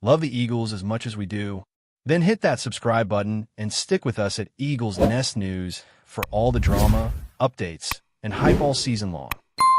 love the Eagles as much as we do, then hit that subscribe button and stick with us at Eagles Nest News for all the drama, updates, and hype all season long.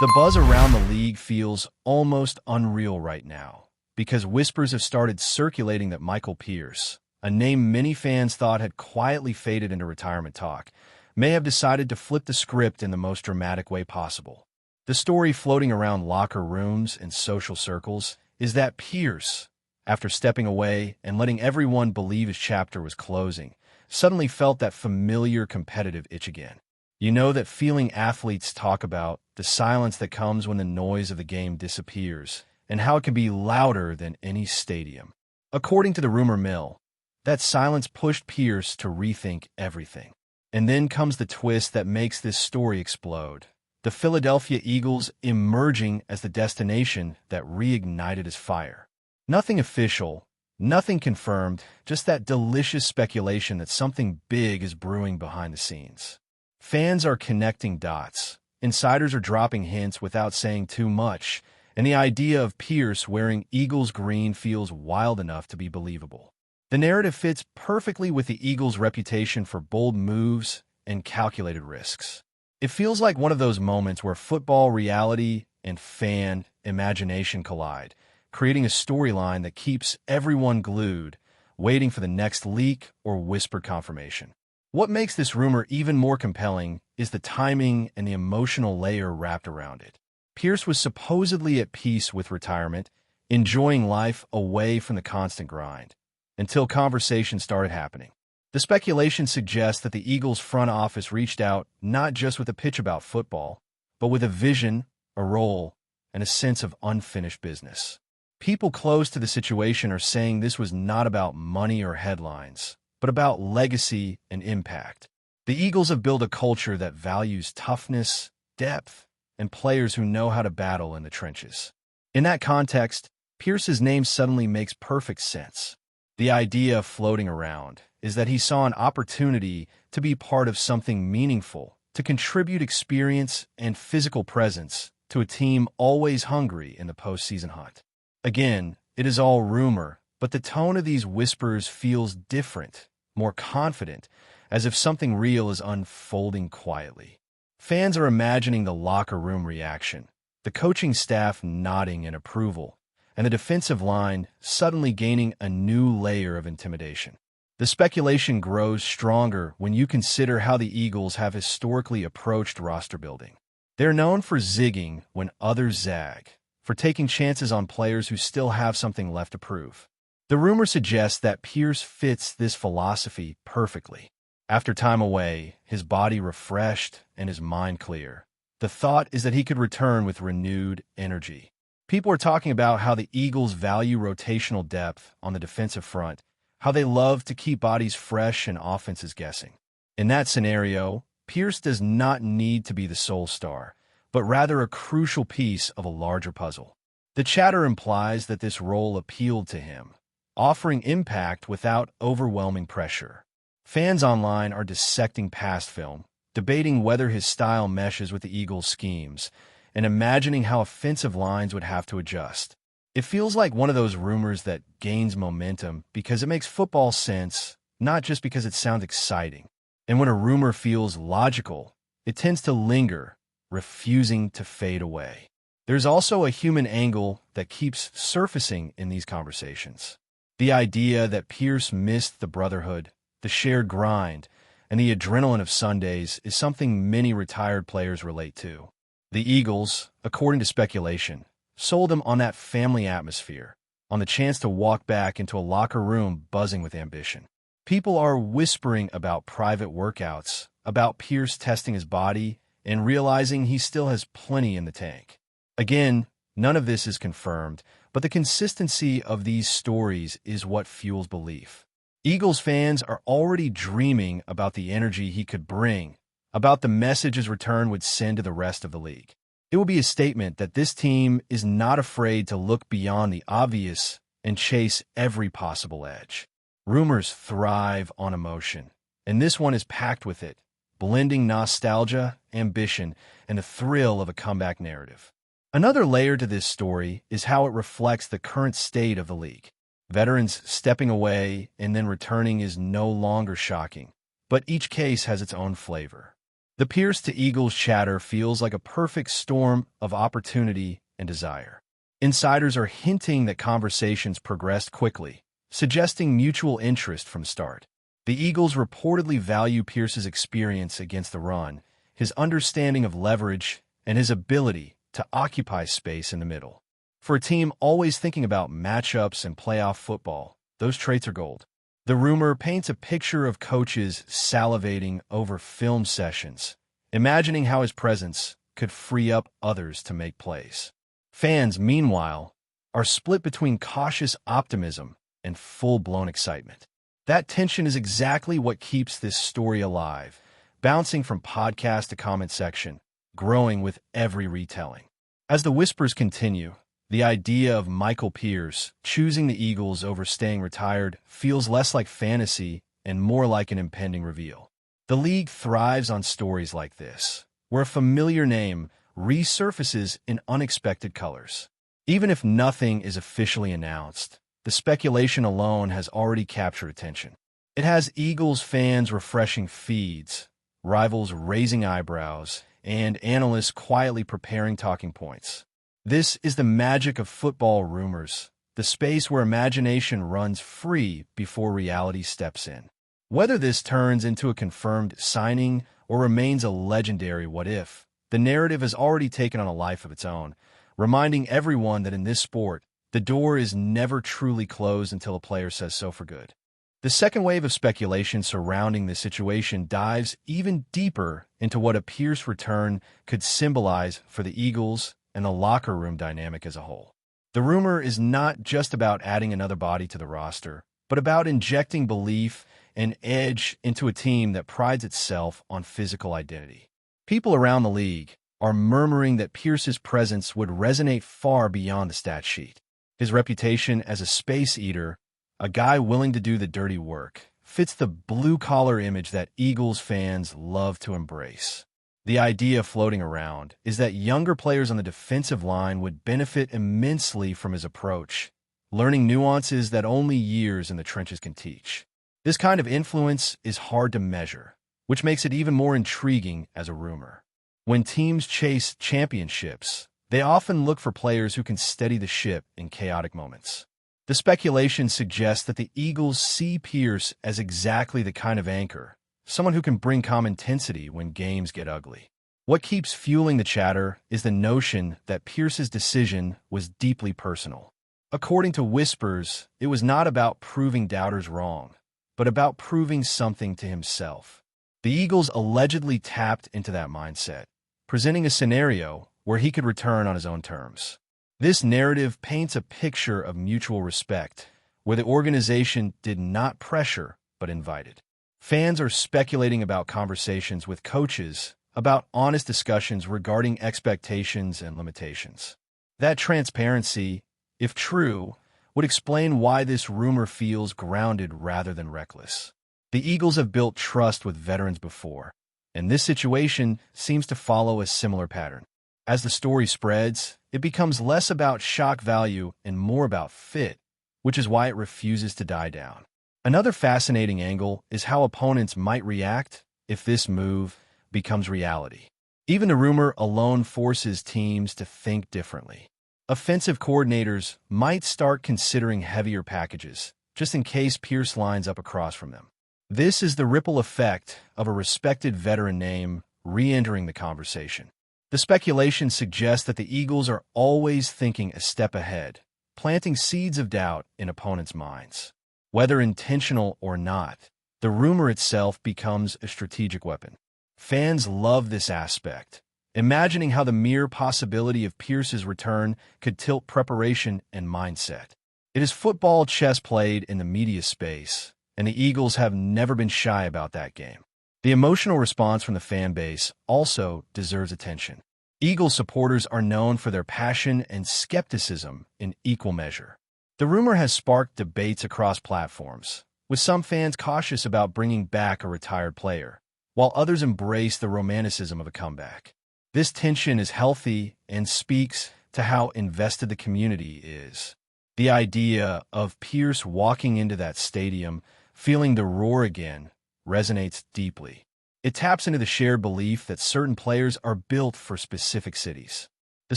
The buzz around the league feels almost unreal right now because whispers have started circulating that Michael Pierce, a name many fans thought had quietly faded into retirement talk, may have decided to flip the script in the most dramatic way possible. The story floating around locker rooms and social circles is that Pierce, after stepping away and letting everyone believe his chapter was closing, suddenly felt that familiar competitive itch again. You know that feeling athletes talk about, the silence that comes when the noise of the game disappears, and how it can be louder than any stadium. According to the rumor mill, that silence pushed Pierce to rethink everything. And then comes the twist that makes this story explode. The Philadelphia Eagles emerging as the destination that reignited his fire. Nothing official, nothing confirmed, just that delicious speculation that something big is brewing behind the scenes. Fans are connecting dots. Insiders are dropping hints without saying too much, and the idea of Pierce wearing Eagles green feels wild enough to be believable. The narrative fits perfectly with the Eagles' reputation for bold moves and calculated risks. It feels like one of those moments where football reality and fan imagination collide, creating a storyline that keeps everyone glued, waiting for the next leak or whispered confirmation. What makes this rumor even more compelling is the timing and the emotional layer wrapped around it. Pierce was supposedly at peace with retirement, enjoying life away from the constant grind, until conversations started happening. The speculation suggests that the Eagles' front office reached out not just with a pitch about football, but with a vision, a role, and a sense of unfinished business. People close to the situation are saying this was not about money or headlines, but about legacy and impact. The Eagles have built a culture that values toughness, depth, and players who know how to battle in the trenches. In that context, Pierce's name suddenly makes perfect sense. The idea floating around is that he saw an opportunity to be part of something meaningful, to contribute experience and physical presence to a team always hungry in the postseason hunt. Again, it is all rumor, but the tone of these whispers feels different, more confident, as if something real is unfolding quietly. Fans are imagining the locker room reaction, the coaching staff nodding in approval, and the defensive line suddenly gaining a new layer of intimidation. The speculation grows stronger when you consider how the Eagles have historically approached roster building. They're known for zigging when others zag, for taking chances on players who still have something left to prove. The rumor suggests that Pierce fits this philosophy perfectly. After time away, his body refreshed and his mind clear. The thought is that he could return with renewed energy. People are talking about how the Eagles value rotational depth on the defensive front, how they love to keep bodies fresh and offenses guessing. In that scenario, Pierce does not need to be the sole star, but rather a crucial piece of a larger puzzle. The chatter implies that this role appealed to him, offering impact without overwhelming pressure. Fans online are dissecting past film, debating whether his style meshes with the Eagles' schemes, and imagining how offensive lines would have to adjust. It feels like one of those rumors that gains momentum because it makes football sense, not just because it sounds exciting. And when a rumor feels logical, it tends to linger, refusing to fade away. There's also a human angle that keeps surfacing in these conversations. The idea that Pierce missed the brotherhood, the shared grind, and the adrenaline of Sundays is something many retired players relate to. The Eagles, according to speculation, sold him on that family atmosphere, on the chance to walk back into a locker room buzzing with ambition. People are whispering about private workouts, about Pierce testing his body, and realizing he still has plenty in the tank. Again, none of this is confirmed, but the consistency of these stories is what fuels belief. Eagles fans are already dreaming about the energy he could bring, about the message his return would send to the rest of the league. It will be a statement that this team is not afraid to look beyond the obvious and chase every possible edge. Rumors thrive on emotion, and this one is packed with it, blending nostalgia, ambition, and the thrill of a comeback narrative. Another layer to this story is how it reflects the current state of the league. Veterans stepping away and then returning is no longer shocking, but each case has its own flavor. The Pierce to Eagles chatter feels like a perfect storm of opportunity and desire. Insiders are hinting that conversations progressed quickly, suggesting mutual interest from start. The Eagles reportedly value Pierce's experience against the run, his understanding of leverage, and his ability to occupy space in the middle. For a team always thinking about matchups and playoff football, those traits are gold. The rumor paints a picture of coaches salivating over film sessions, imagining how his presence could free up others to make plays. Fans, meanwhile, are split between cautious optimism and full-blown excitement. That tension is exactly what keeps this story alive, bouncing from podcast to comment section, growing with every retelling. As the whispers continue, the idea of Michael Pierce choosing the Eagles over staying retired feels less like fantasy and more like an impending reveal. The league thrives on stories like this, where a familiar name resurfaces in unexpected colors. Even if nothing is officially announced, the speculation alone has already captured attention. It has Eagles fans refreshing feeds, rivals raising eyebrows, and analysts quietly preparing talking points. This is the magic of football rumors, the space where imagination runs free before reality steps in. Whether this turns into a confirmed signing or remains a legendary what-if, the narrative has already taken on a life of its own, reminding everyone that in this sport, the door is never truly closed until a player says so for good. The second wave of speculation surrounding this situation dives even deeper into what a Pierce return could symbolize for the Eagles and the locker room dynamic as a whole. The rumor is not just about adding another body to the roster, but about injecting belief and edge into a team that prides itself on physical identity. People around the league are murmuring that Pierce's presence would resonate far beyond the stat sheet. His reputation as a space eater, a guy willing to do the dirty work, fits the blue-collar image that Eagles fans love to embrace. The idea floating around is that younger players on the defensive line would benefit immensely from his approach, learning nuances that only years in the trenches can teach. This kind of influence is hard to measure, which makes it even more intriguing as a rumor. When teams chase championships, they often look for players who can steady the ship in chaotic moments. The speculation suggests that the Eagles see Pierce as exactly the kind of anchor, someone who can bring calm intensity when games get ugly. What keeps fueling the chatter is the notion that Pierce's decision was deeply personal. According to whispers, it was not about proving doubters wrong, but about proving something to himself. The Eagles allegedly tapped into that mindset, presenting a scenario where he could return on his own terms. This narrative paints a picture of mutual respect, where the organization did not pressure but invited. Fans are speculating about conversations with coaches, about honest discussions regarding expectations and limitations. That transparency, if true, would explain why this rumor feels grounded rather than reckless. The Eagles have built trust with veterans before, and this situation seems to follow a similar pattern. As the story spreads, it becomes less about shock value and more about fit, which is why it refuses to die down. Another fascinating angle is how opponents might react if this move becomes reality. Even the rumor alone forces teams to think differently. Offensive coordinators might start considering heavier packages, just in case Pierce lines up across from them. This is the ripple effect of a respected veteran name re-entering the conversation. The speculation suggests that the Eagles are always thinking a step ahead, planting seeds of doubt in opponents' minds. Whether intentional or not, the rumor itself becomes a strategic weapon. Fans love this aspect, imagining how the mere possibility of Pierce's return could tilt preparation and mindset. It is football chess played in the media space, and the Eagles have never been shy about that game. The emotional response from the fan base also deserves attention. Eagles supporters are known for their passion and skepticism in equal measure. The rumor has sparked debates across platforms, with some fans cautious about bringing back a retired player, while others embrace the romanticism of a comeback. This tension is healthy and speaks to how invested the community is. The idea of Pierce walking into that stadium, feeling the roar again, resonates deeply. It taps into the shared belief that certain players are built for specific cities. The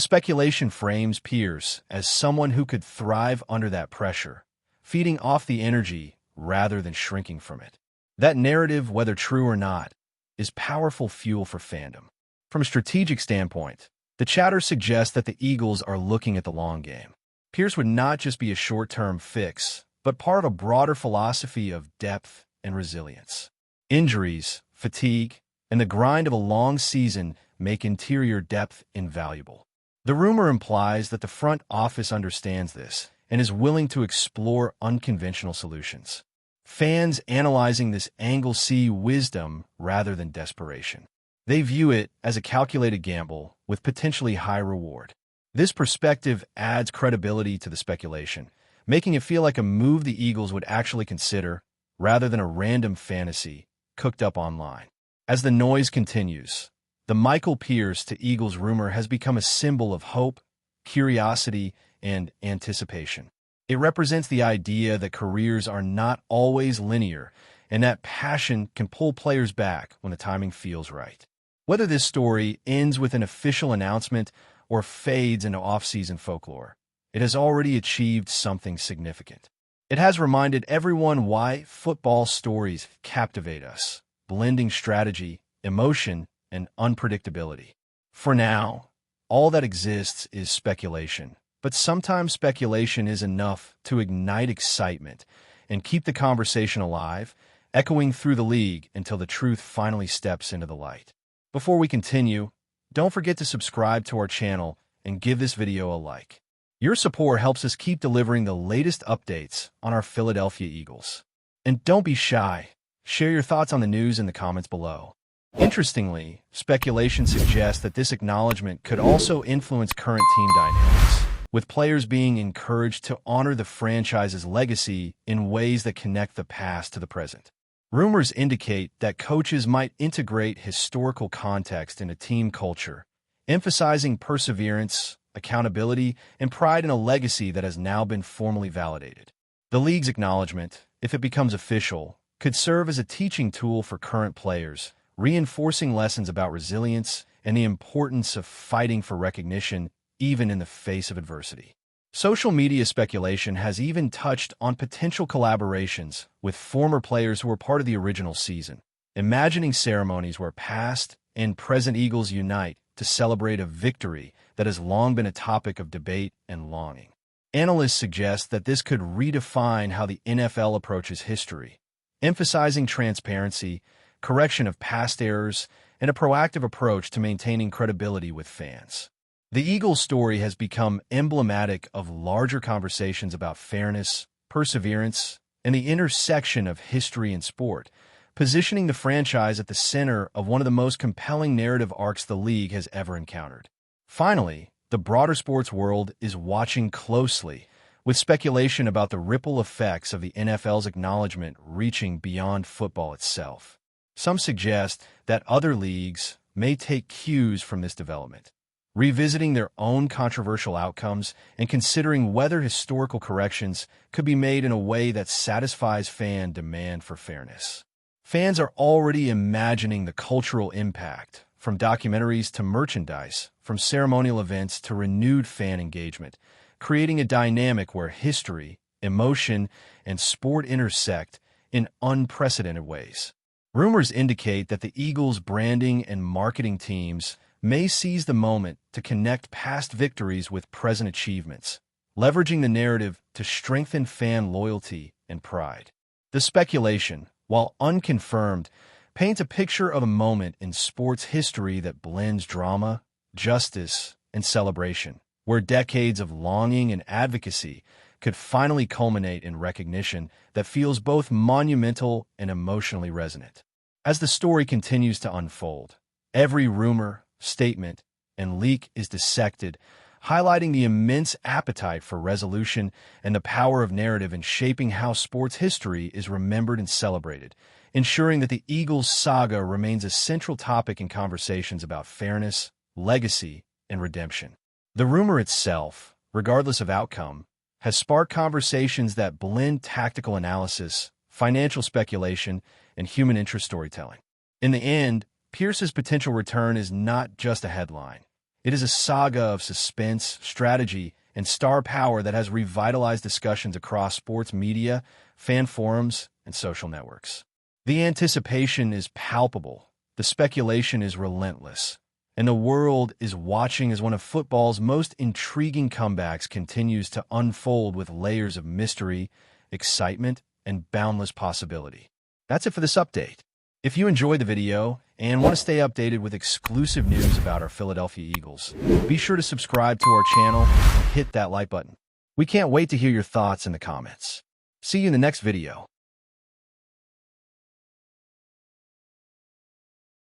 speculation frames Pierce as someone who could thrive under that pressure, feeding off the energy rather than shrinking from it. That narrative, whether true or not, is powerful fuel for fandom. From a strategic standpoint, the chatter suggests that the Eagles are looking at the long game. Pierce would not just be a short-term fix, but part of a broader philosophy of depth and resilience. Injuries, fatigue, and the grind of a long season make interior depth invaluable. The rumor implies that the front office understands this and is willing to explore unconventional solutions. Fans analyzing this angle see wisdom rather than desperation. They view it as a calculated gamble with potentially high reward. This perspective adds credibility to the speculation, making it feel like a move the Eagles would actually consider rather than a random fantasy cooked up online. As the noise continues, the Michael Pierce to Eagles rumor has become a symbol of hope, curiosity, and anticipation. It represents the idea that careers are not always linear and that passion can pull players back when the timing feels right. Whether this story ends with an official announcement or fades into off-season folklore, it has already achieved something significant. It has reminded everyone why football stories captivate us, blending strategy, emotion, and unpredictability. For now, all that exists is speculation, but sometimes speculation is enough to ignite excitement and keep the conversation alive, echoing through the league until the truth finally steps into the light. Before we continue, don't forget to subscribe to our channel and give this video a like. Your support helps us keep delivering the latest updates on our Philadelphia Eagles. And don't be shy. Share your thoughts on the news in the comments below. Interestingly, speculation suggests that this acknowledgement could also influence current team dynamics, with players being encouraged to honor the franchise's legacy in ways that connect the past to the present. Rumors indicate that coaches might integrate historical context into team culture, emphasizing perseverance, accountability, and pride in a legacy that has now been formally validated. The league's acknowledgement, if it becomes official, could serve as a teaching tool for current players, reinforcing lessons about resilience and the importance of fighting for recognition even in the face of adversity. Social media speculation has even touched on potential collaborations with former players who were part of the original season, imagining ceremonies where past and present Eagles unite to celebrate a victory that has long been a topic of debate and longing. Analysts suggest that this could redefine how the NFL approaches history, emphasizing transparency, correction of past errors, and a proactive approach to maintaining credibility with fans. The Eagles story has become emblematic of larger conversations about fairness, perseverance, and the intersection of history and sport, positioning the franchise at the center of one of the most compelling narrative arcs the league has ever encountered. Finally, the broader sports world is watching closely, with speculation about the ripple effects of the NFL's acknowledgement reaching beyond football itself. Some suggest that other leagues may take cues from this development, revisiting their own controversial outcomes and considering whether historical corrections could be made in a way that satisfies fan demand for fairness. Fans are already imagining the cultural impact, from documentaries to merchandise, from ceremonial events to renewed fan engagement, creating a dynamic where history, emotion, and sport intersect in unprecedented ways. Rumors indicate that the Eagles' branding and marketing teams may seize the moment to connect past victories with present achievements, leveraging the narrative to strengthen fan loyalty and pride. The speculation, while unconfirmed, paints a picture of a moment in sports history that blends drama, justice, and celebration, where decades of longing and advocacy could finally culminate in recognition that feels both monumental and emotionally resonant. As the story continues to unfold, every rumor, statement, and leak is dissected, highlighting the immense appetite for resolution and the power of narrative in shaping how sports history is remembered and celebrated, ensuring that the Eagles saga remains a central topic in conversations about fairness, legacy, and redemption. The rumor itself, regardless of outcome, has sparked conversations that blend tactical analysis, financial speculation, and human interest storytelling. In the end, Pierce's potential return is not just a headline. It is a saga of suspense, strategy, and star power that has revitalized discussions across sports media, fan forums, and social networks. The anticipation is palpable, the speculation is relentless, and the world is watching as one of football's most intriguing comebacks continues to unfold with layers of mystery, excitement, and boundless possibility. That's it for this update. If you enjoyed the video and want to stay updated with exclusive news about our Philadelphia Eagles, be sure to subscribe to our channel and hit that like button. We can't wait to hear your thoughts in the comments. See you in the next video.